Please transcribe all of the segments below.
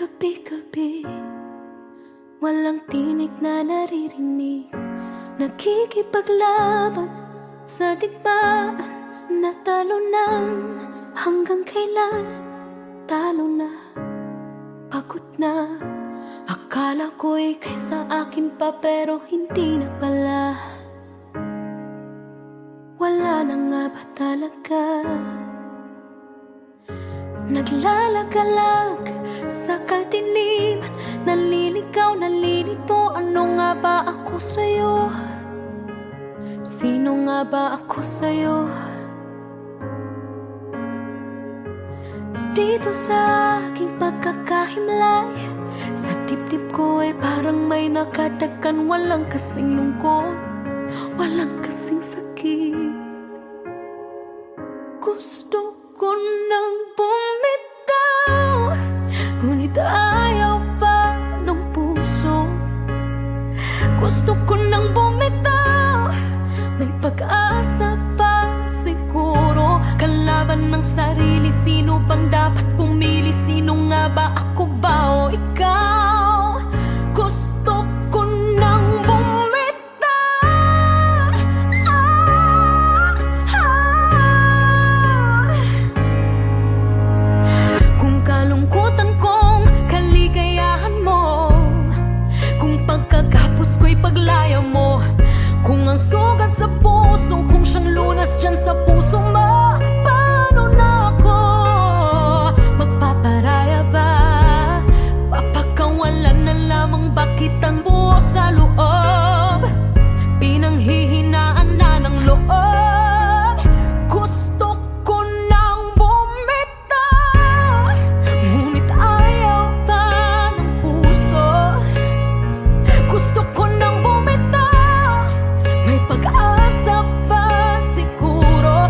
Gabi-gabi, walang tinig na naririnig, nakikipaglaban sa digmaan. Natalo na, hanggang kailan? Talo na, pagod na. Akala ko'y kaysa akin pa, pero hindi na pala. Wala na nga ba talaga? Naglalagalag sa kadiliman, naliligaw, nalilito. Ano nga ba ako sa'yo? Sino nga ba ako sa'yo? Dito sa aking pagkakahimlay, sa dibdib ko ay parang may nakadagan. Walang kasing lungkot, walang kasing sakit. Gusto ko nang bumitaw, ngunit ayaw pa ng puso. Gusto ko nang bumitaw, may pag-asa pa siguro. Kalaban ng sarili, sino bang dapat pumili? Sino nga ba, ako ba o ikaw? Gusto ko nang bumitaw. Kung kalungkutan kong kaligayahan mo, kung pagkagapos ko'y paglaya mo, kung ang sugat sa puso, kung siyang lunas dyan sa puso mo, paano na ako magpaparaya ba? Papakawalan na lamang ba kitang buo sa loob? Pinanghihinaan na ng loob. Gusto ko nang bumitaw, ngunit ayaw pa ng puso. Gusto ko nang bumitaw, may pag-asa pa siguro.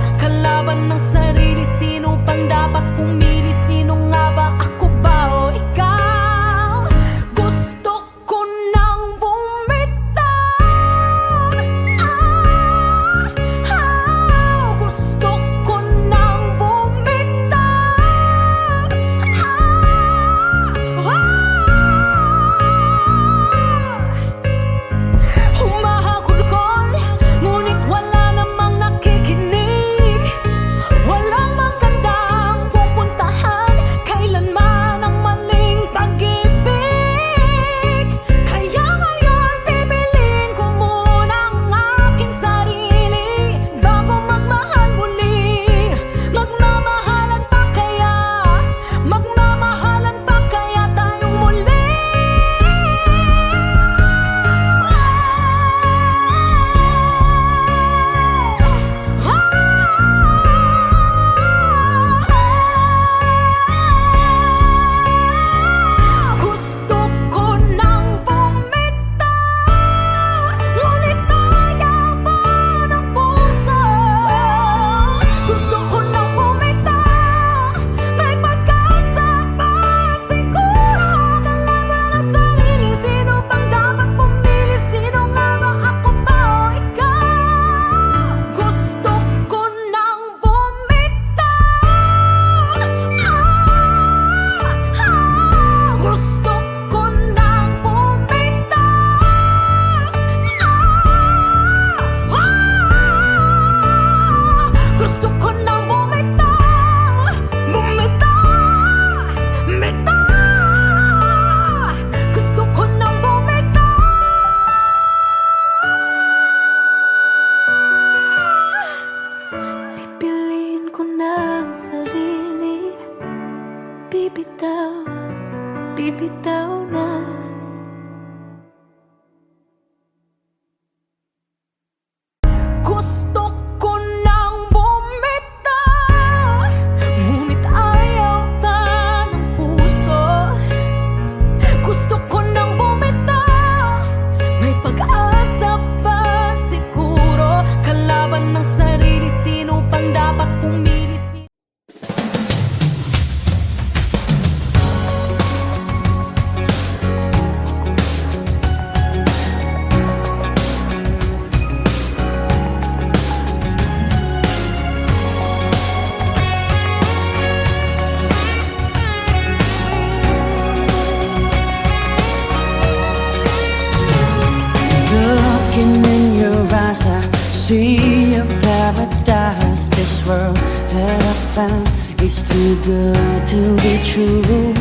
Looking in your eyes, I see a paradise. This world that I found is too good to be true.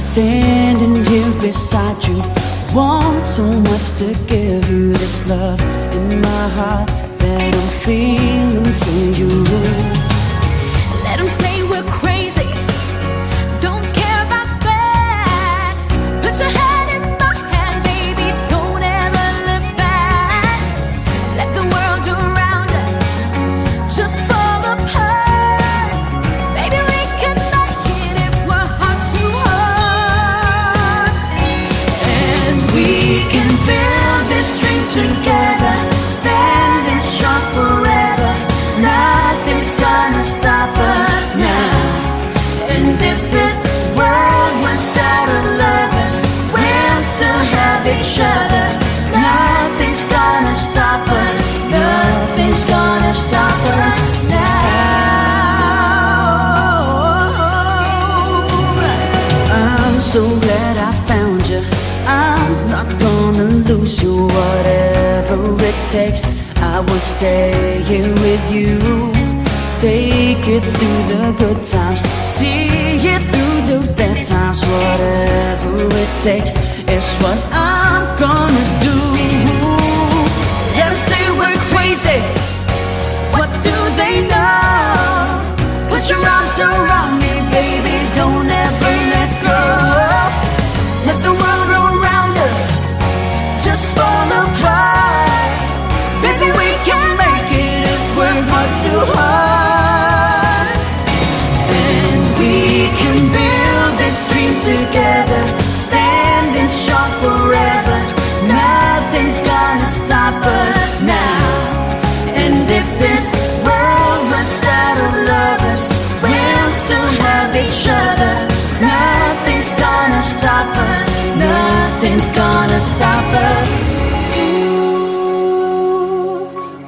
Standing here beside you, want so much to give you this love in my heart that I'm feeling for you. Let them say we're crazy, don't care about that. Put your hand in my hand, baby, don't ever look back. Let the world around us just fall apart. Baby, we can make it if we're heart to heart. And we can build this dream together, standing strong forever. Nothing's gonna stop us now. And if this world runs out of lovers, we'll still have each other. Nothing's gonna stop us. Nothing's gonna stop us now. I'm so glad I found you. I'm not gonna lose you. Whatever it takes, I will stay here with you. Take it through the good times, see it through the bad times. Whatever it takes is what I'm gonna do. Let them say we're crazy, what do they know? Put your arms around me, baby, don't ever let go. Let the world around us just fall apart. Baby, we can make it if we're heart to heart. And we can build this dream together, standing strong forever. Nothing's gonna stop us now. And if this world runs out of lovers, we'll still have each other. Nothing's gonna stop us. Nothing's gonna stop us. Ooh,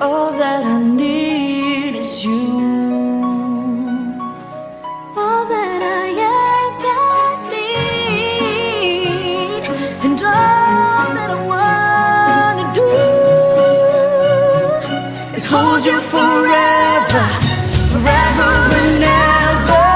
all that I need is you. All that I ever need, and all that I wanna do Is hold you forever, forever and ever.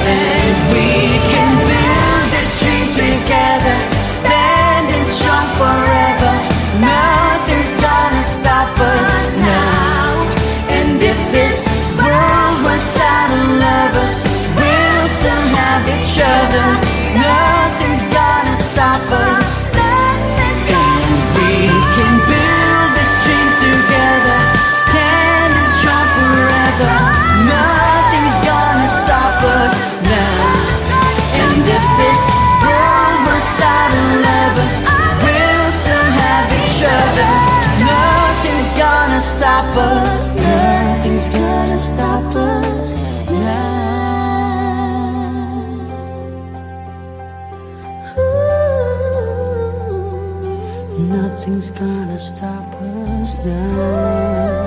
And we can build this dream together, standing strong forever. Nothing's gonna stop us now. And if this world runs out of lovers, we'll still have each other. Nothing's gonna stop us. And we can build this dream together, standing strong forever. Nothing's gonna stop us now. And if this world runs out of lovers, we'll still have each other. Nothing's gonna stop us. Nothing's gonna stop us now. Nothing's gonna stop us now.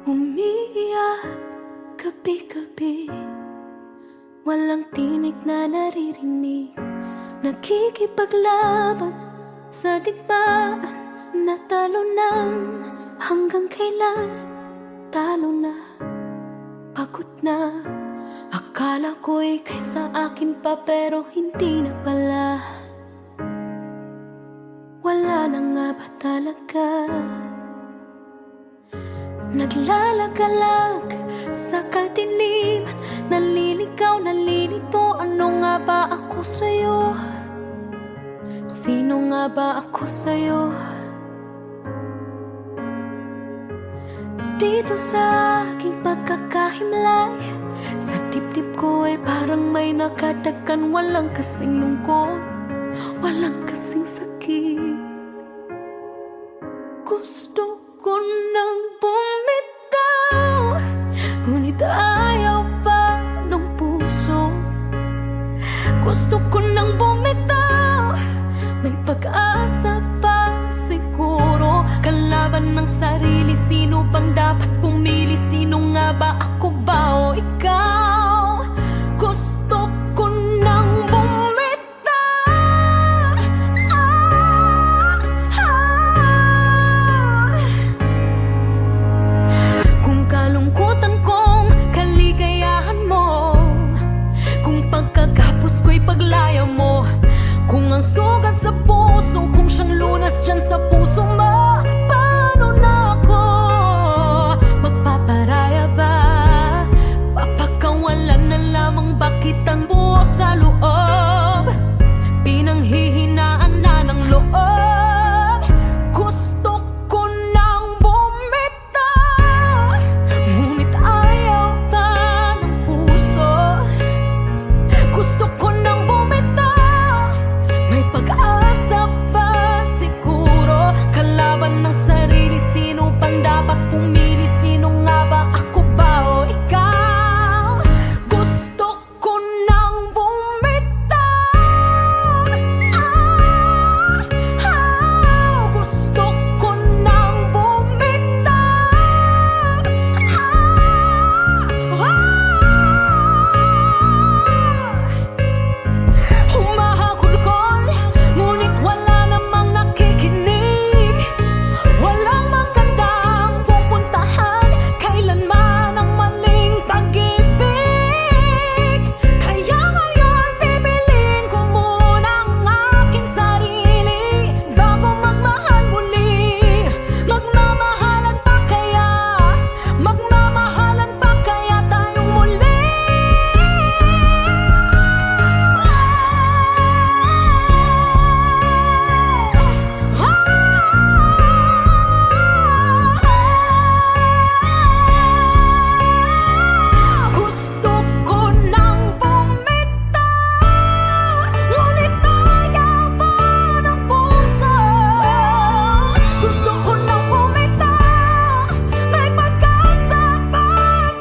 Umiiyak gabi-gabi, walang tinig na naririnig. Nakikipaglaban sa digmaan, natalo ng hanggang kailan. Talo na, pagod na. Akala ko'y kaysa akin pa, pero hindi na pala. Wala na nga ba talaga? Naglalagalag sa kadiliman, naliligaw, nalilito. Ano nga ba ako sa'yo? Sino nga ba ako sa'yo? Dito sa aking pagkakahilan, himlay sa dibdib ko ay parang may nakatakan. Walang kasing lungkot, walang kasing sakit. Gusto ko nang bumitaw, ngunit ayaw pa ng puso. Gusto ko nang bumitaw, may pag-asa pa siguro. Kalaban ng sarili, sino bang dapat pumili? Sino nga ba, ako ba o ikaw? Gusto ko nang bumitaw. Kung kalungkutan kong kaligayahan mo, kung pagkagapos ko'y paglaya mo, kung ang sugat sa puso, kung siyang lunas dyan sa puso mo, paano na ako magpaparaya ba? Papakawalan na lamang ba kitang buo sa loob? Pinanghihinaan na ng loob. Gusto ko nang bumitaw, ngunit ayaw pa ng puso. Gusto ko nang bumitaw, may pag-asa pa siguro. Kalaban ng sarili, sino pang dapat pumili? Sino nga ba, ako ba o ikaw? Gusto ko nang bumitaw. Gusto ko nang bumitaw. Humahagulgol, ngunit wala namang nakikinig. Walang magandang pupuntahan, kailanman ang maling pag-ibig. Kaya ngayon pipiliin ko muna ang aking sarili bago magmahal muli. Magmamahalan pa kaya? Magmamahalan pa kaya tayong muli? Gusto ko nang bumitaw, ngunit ayaw pa ng puso. Gusto ko nang bumitaw, may pag-asa pa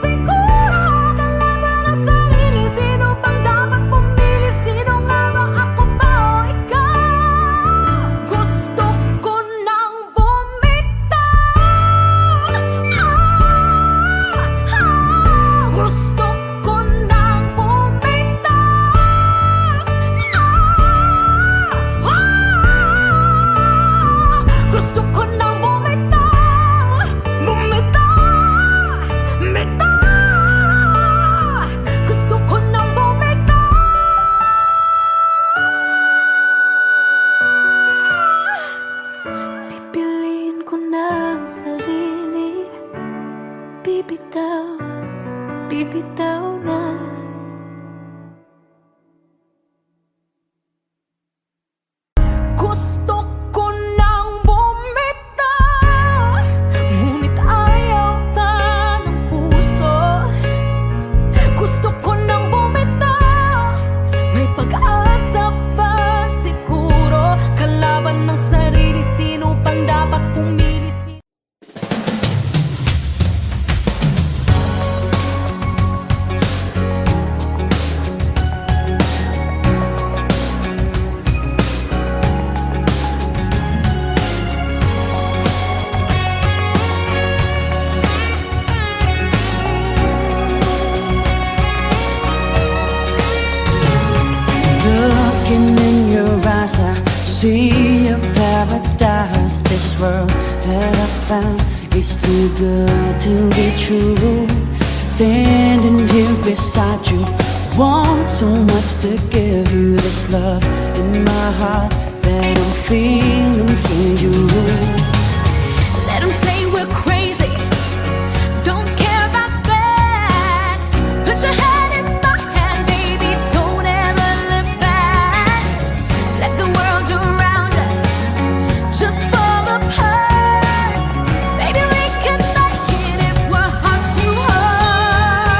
siguro. Kalaban ng sarili, sino pang dapat pumili? Sino nga ba, ako ba o ikaw? Gusto ko nang bumitaw. Gusto ko nang bumitaw. Gusto ko nang bumitaw. Bumitaw, bitaw. Gusto ko nang bumitaw. Pipiliin ko ng sarili, bibitaw, bibitaw na. Gusto ko nang bumitaw, ngunit ayaw pa ng puso. Gusto ko nang bumitaw, may pag-asa pa siguro. Kalaban ng sarili, sino pang dapat pumili? Looking in your eyes, I see a paradise. This world that I found is too good to be true. Standing here beside you, want so much to give you this love in my heart that I'm feeling for you. Let 'em say we're crazy, don't care about that. Put your hand in my hand, baby, don't ever look back. Let the world around us just fall apart. Baby, we can make it if we're heart to heart.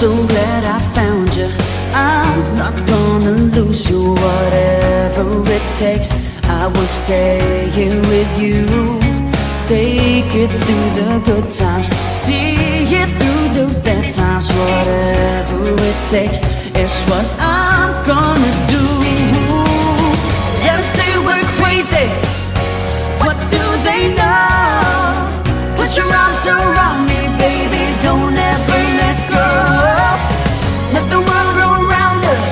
so glad I found you. I'm not gonna lose you. Whatever it takes, I will stay here with you. Take it through the good times, see it through the bad times. Whatever it takes is what I'm gonna do. Let them say we're crazy, what do they know? Put your arms around me, baby, don't ever let go. Let the world around us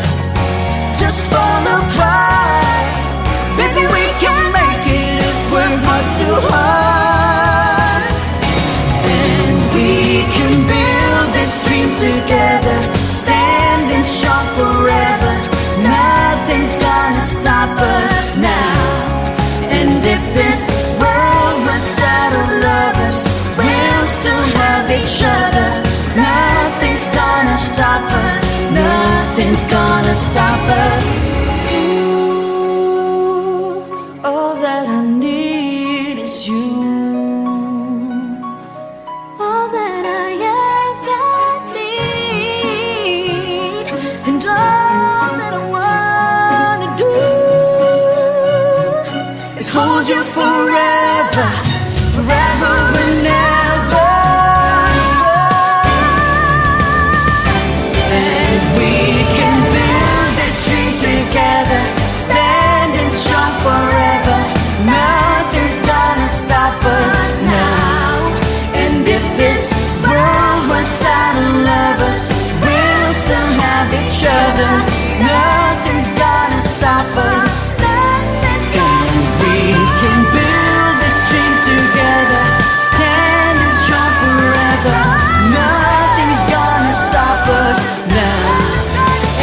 just fall apart. Baby, we can make it if we're not too hard. And we can build this dream together, standing strong forever. Nothing's gonna stop us now. And if this world runs out of lovers, we'll still have each other. Nothing's gonna stop us. Nothing's gonna stop us. Ooh, all that I need is you. All that I ever need, and all that I wanna do Is hold you forever, forever and ever. And we can build this dream together, standing strong forever. Nothing's gonna stop us now. And if this world was out of lovers, we'll still have each other. Nothing's gonna stop us. And we can build this dream together, standing strong forever. Nothing's gonna stop us now.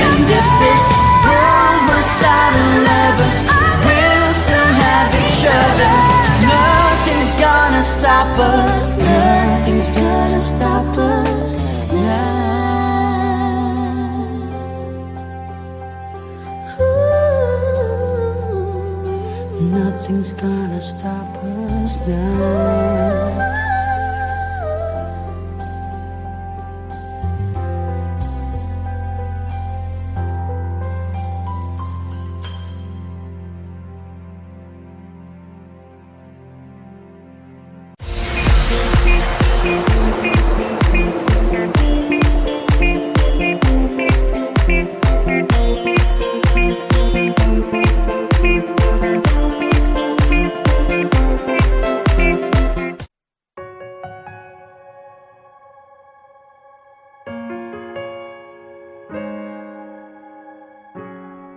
And if this world was out of lovers, we'll still have each other. Nothing's gonna stop us. Nothing's gonna stop us now. Nothing's gonna stop us now.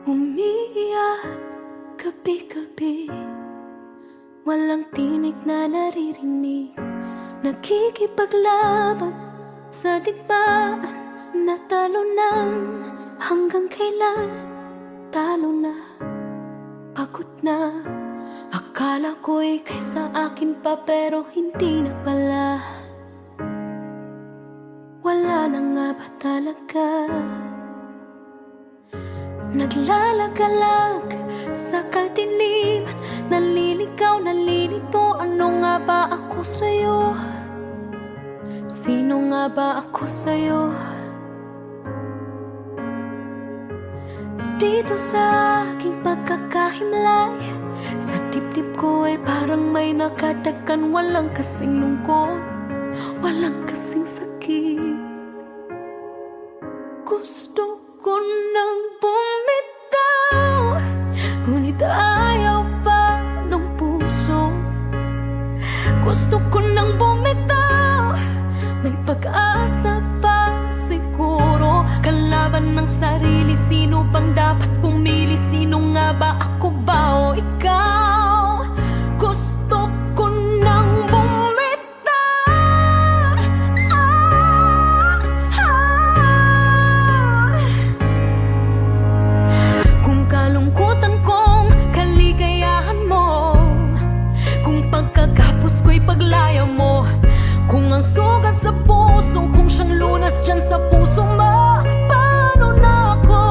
Umiiyak gabi-gabi, walang tinig na naririnig. Nakikipaglaban sa digmaan, natalo ng hanggang kailan. Talo na, pagod na. Akala ko'y kaysa akin pa, pero hindi na pala. Wala na nga ba talaga? Naglalagalag sa kadiliman, naliligaw, nalilito. Ano nga ba ako sa'yo? Sino nga ba ako sa'yo? Dito sa aking pagkakahimlay, sa dibdib ko ay parang may nakadakan. Walang kasing lungkot, walang kasing sakit. Gusto ko nang bumitaw, ngunit ayaw pa ng puso. Gusto ko nang bumitaw, may pag-asa pa siguro. Kalaban ng sarili, sino bang dapat pumili? Sino nga ba, ako ba o ikaw? Gusto ko nang bumitaw. Kung kalungkutan kong kaligayahan mo, kung pagkagapos ko'y paglaya mo, kung ang sugat sa puso, kung siyang lunas dyan sa puso mo, paano na ako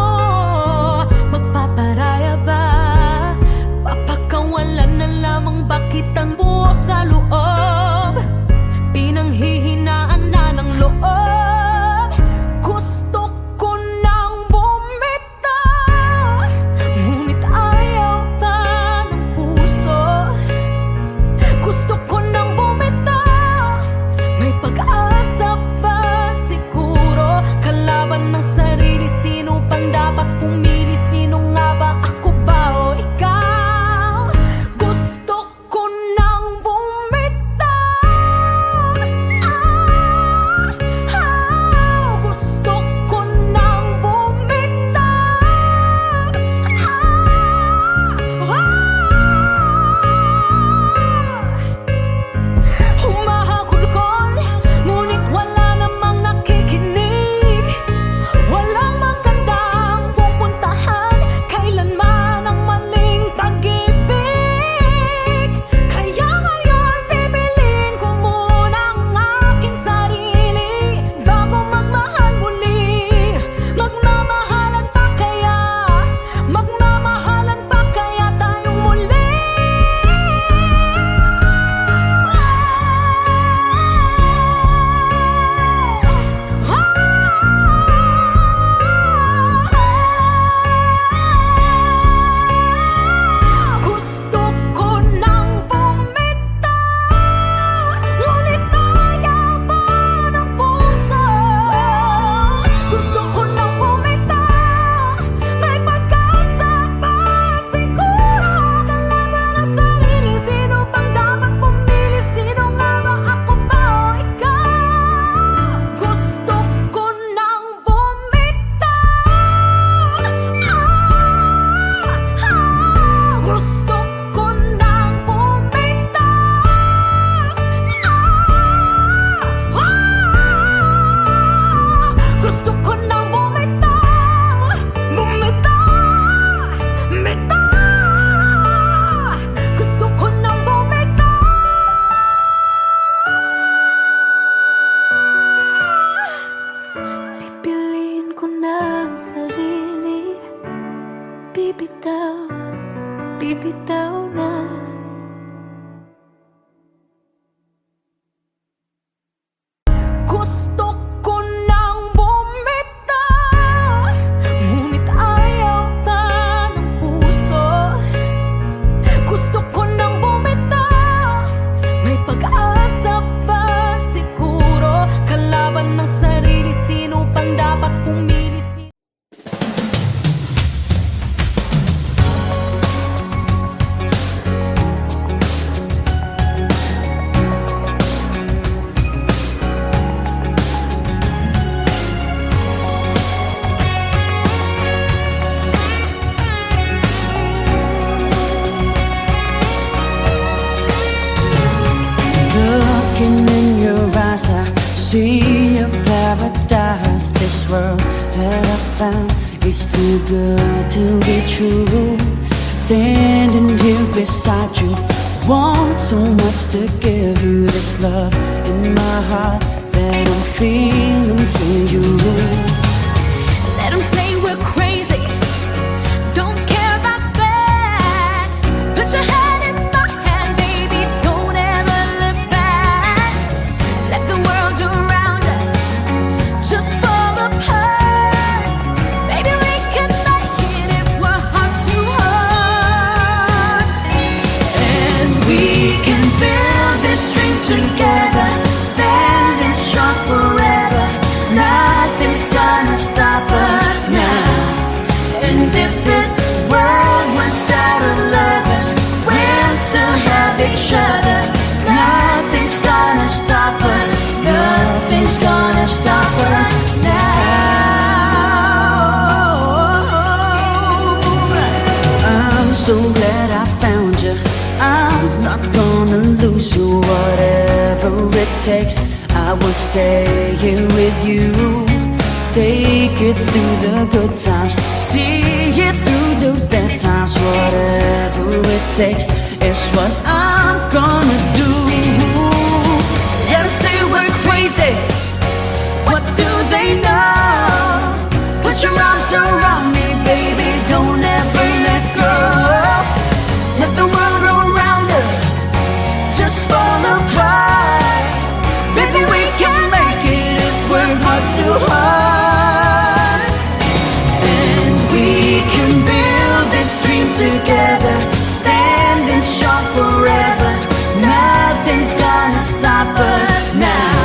bibitaw na. Gusto ko nang bumitaw, ngunit ayaw pa ng puso. Gusto ko nang bumitaw, may pag-asa pa siguro. Kalaban ng sarili, sino pang dapat pumili? Looking in your eyes, I see a paradise. This world that I found is too good to be true. Standing here beside you, want so much to give you this love in my heart that I'm feeling for you. Let 'em say we're crazy, don't care about that. Put your hand in my hand, baby, don't ever look back. Let the world around us just fall apart. Baby, we can make it if we're heart to heart. And we can build this dream together, standing strong forever. Nothing's gonna stop us now. And if this world runs out of lovers, we'll still have each other. Nothing's gonna stop us. Nothing's gonna stop us now. I'm so glad I found you. I'm not gonna lose you. Whatever it takes, I will stay here with you. Take it through the good times, see it through the bad times. Whatever it takes is what I'm gonna do. Let 'em say we're crazy, what do they know? Put your arms around me, baby, don't ever let go. Let the world around us just fall apart. Baby, we can make it if we're heart to heart. And we can build this dream together, standing strong forever. Nothing's gonna stop us now.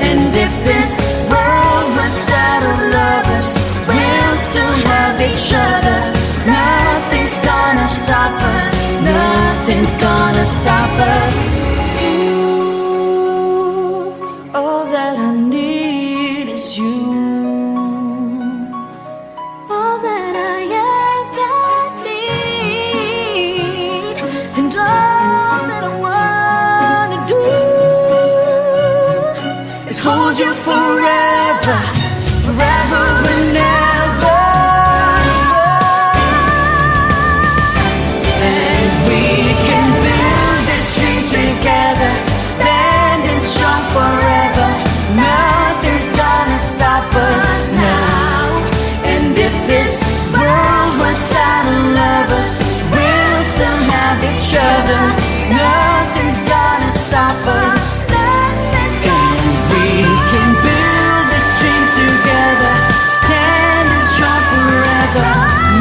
And if this world runs out of lovers, we'll still have each other. Nothing's gonna stop us. Nothing's gonna stop us. Ooh, all that I need is you. All that I ever need, and all that I wanna do Is hold you forever, forever and ever. And we can build this dream together, standing strong forever. Nothing's gonna stop us now. And if this world runs out of lovers, we'll still have each other. Nothing's gonna stop us. And we can build this dream together, standing strong forever.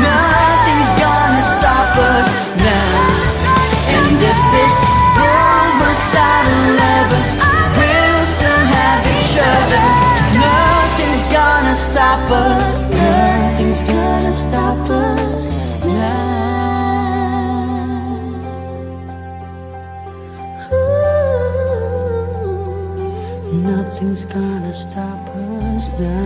Nothing's gonna stop us now. And if this world runs out of lovers, we'll still have each other. Nothing's gonna stop us. Nothing's gonna stop us now. Nothing's gonna stop us now.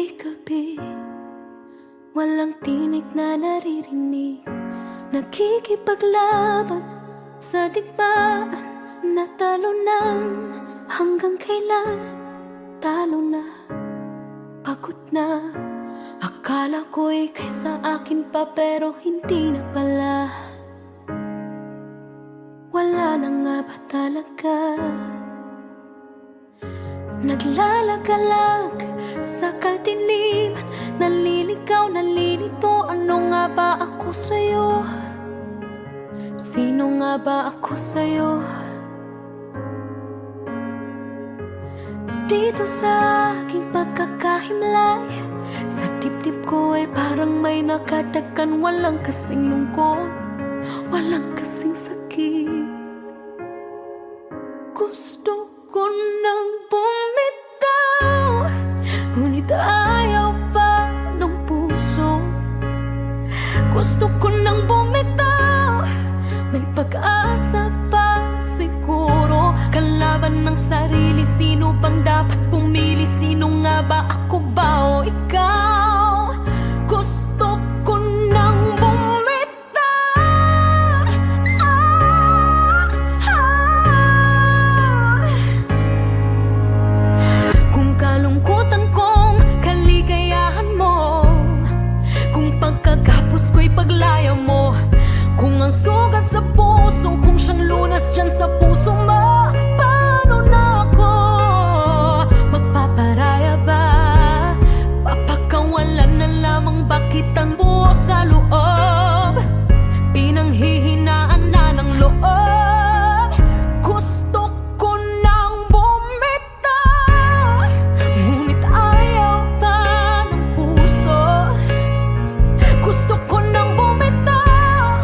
gabi-gabi, walang tinig na naririnig, nakikipaglaban sa digmaan. Natalo ng hanggang kailan, talo na, pagod na. Akala ko'y kaysa akin pa, pero hindi na pala. Wala na nga ba talaga? Naglalagalag sa kadiliman, naliligaw, nalilito. Ano nga ba ako sa'yo? Sino nga ba ako sa'yo? Dito sa aking pagkakahimlay, sa dibdib ko ay parang may nakadagan. Walang kasing lungkot, walang kasing sakit. Gusto ko nang bumitaw, ngunit ayaw pa ng puso. Gusto ko nang bumitaw, may pag-asa pa siguro. Kalaban ng sarili, sino bang dapat pumili? Sino nga ba, ako ba o ikaw? Gusto ko nang bumitaw. Kung kalungkutan kong kaligayahan mo, kung pagkagapos ko'y paglaya mo, kung ang sugat sa puso, kung siyang lunas dyan sa puso mo, paano na ako magpaparaya ba? Papakawalan na lamang ba kitang buo sa loob? Pinanghihinaan na ng loob. Gusto ko nang bumitaw, ngunit ayaw pa ng puso. Gusto ko nang bumitaw,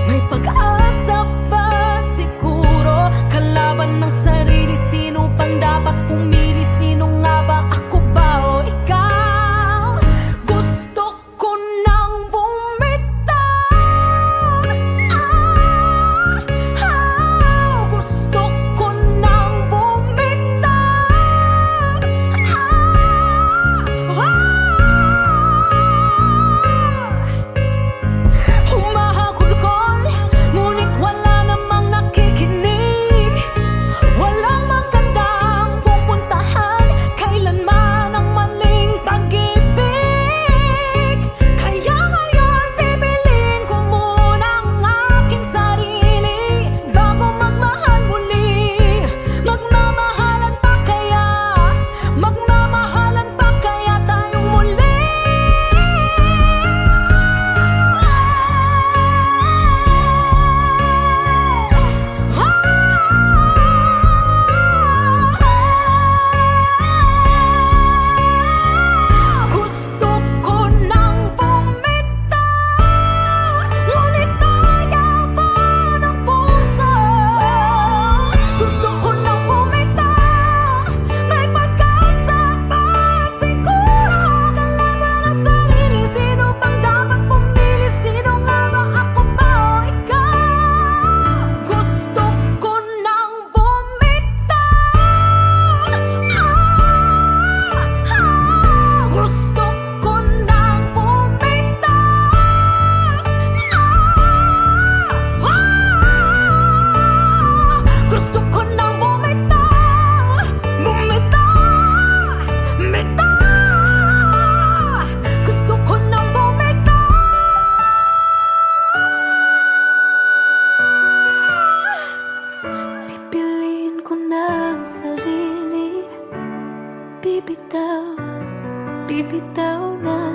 may pag-asa pa siguro. Kalaban ng sarili, sino pang dapat pumili? Sino nga ba, ako ba o ikaw? Gusto ko nang bumitaw. Gusto ko nang bumitaw. Humahagulgol, ngunit wala namang nakikinig. Walang magandang pupuntahan, kailanman ang maling pag-ibig. Kaya ngayon bibilin ko muna ang aking sarili bago magmahal muli. Magmamahalan pa kaya? Magmamahalan pa kaya tayong muli? Gusto ko nang bumitaw, ngunit ayaw pa ng puso. Gusto ko nang bumitaw, may pag-asa pa siguro. Kalaban ng sarili, sino pang dapat pumili? Sino nga ba, ako ba o ikaw? Gusto ko nang bumitaw. Gusto ko nang bumitaw. Gusto ko nang bumitaw. Bumitaw, bitaw. Gusto ko nang bumitaw. Pipiliin ko ng sarili, bibitaw, bibitaw na.